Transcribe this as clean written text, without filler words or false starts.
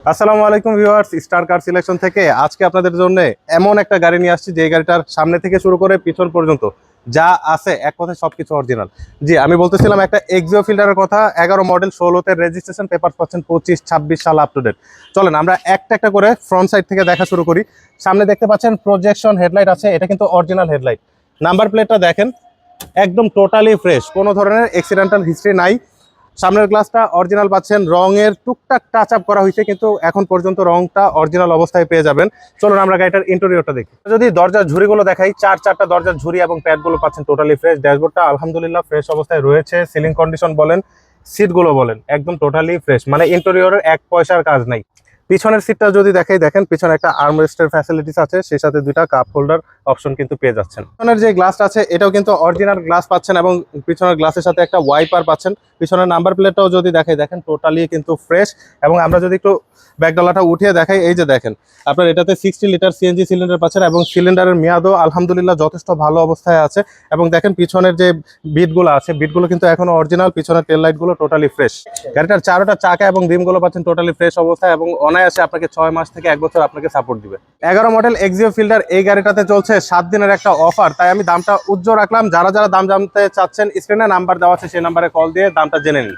আসসালামু আলাইকুম viewers, star car selection থেকে আজকে আপনাদের জন্য এমন একটা গাড়ি নিয়ে আসছি যে গাড়িটার সামনে থেকে শুরু করে পিছন পর্যন্ত যা আছে এক কথায় সবকিছু অরিজিনাল। জি, আমি বলতেছিলাম একটা এক্সিও ফিল্টারের কথা। 11 মডেল, 16তে রেজিস্ট্রেশন, পেপার পাচ্ছেন 25-26 সাল আপ টু ডেট। চলেন আমরা একটা একটা করে ফ্রন্ট সাইড থেকে দেখা শুরু করি। সামনে দেখতে পাচ্ছেন প্রজেকশন হেডলাইট আছে, এটা কিন্তু অরিজিনাল হেডলাইট। নাম্বার প্লেটটা দেখেন, একদম টোটালি ফ্রেশ, কোনো ধরনের অ্যাক্সিডেন্টাল হিস্ট্রি নাই। সামনের গ্লাসটা অরিজিনাল পাচ্ছেন, রঙের টুকটাক টাচ আপ করা হয়েছে কিন্তু এখন পর্যন্ত রংটা অরিজিনাল অবস্থায় পেয়ে যাবেন। চলুন আমরা গাড়িটার ইন্টেরিয়রটা দেখি। যদি দরজার ঝুড়িগুলো দেখাই, চারটা দরজার ঝুড়ি এবং প্যাডগুলো পাচ্ছেন টোটালি ফ্রেশ। ড্যাশবোর্ডটা আলহামদুলিল্লাহ ফ্রেশ অবস্থায় রয়েছে। সিলিং কন্ডিশন বলেন, সিটগুলো বলেন, একদম টোটালি ফ্রেশ, মানে ইন্টেরিয়রের এক পয়সার কাজ নাই। পিছনের সিটটা যদি দেখাই, দেখেন পিছনে একটা আর্মরেস্টের ফ্যাসিলিটিস আছে, সেই সাথে দুইটা কাপ হোল্ডার অপশন কিন্তু পেয়ে যাচ্ছেন। পিছনের যে গ্লাসটা আছে এটাও কিন্তু অরিজিনাল গ্লাস পাচ্ছেন এবং পিছনের গ্লাসের সাথে একটা ওয়াইপার পাচ্ছেন। পিছনের নাম্বার প্লেটটাও যদি দেখাই, দেখেন টোটালি কিন্তু ফ্রেশ। এবং আমরা যদি একটু ব্যাকডালাটা উঠিয়ে দেখাই, এই যে দেখেন আপনার এটাতে 60 লিটার সিএনজি সিলিন্ডার পাচ্ছেন এবং সিলিন্ডারের মেয়াদও আলহামদুলিল্লাহ যথেষ্ট ভালো অবস্থায় আছে। এবং দেখেন পিছনের যে বিটগুলো আছে, বিটগুলো কিন্তু এখনো অরিজিনাল। পিছনের টেল লাইটগুলো টোটালি ফ্রেশ। গাড়িটার চারোটা চাকা এবং রিমগুলো পাচ্ছেন টোটালি ফ্রেশ অবস্থায় এবং অনায়াসে আপনাকে 6 মাস থেকে 1 বছর আপনাকে সাপোর্ট দিবে। 11 মডেল এক্সিও ফিল্টার এই গাড়িটাতে চলছে 7 দিনের একটা অফার, তাই আমি দামটা উজ্জ্বল রাখলাম। যারা যারা দাম জানতে চাচ্ছেন, স্ক্রিনে নাম্বার দেওয়া আছে, সেই নাম্বারে কল দিয়ে দামটা জেনে নিন।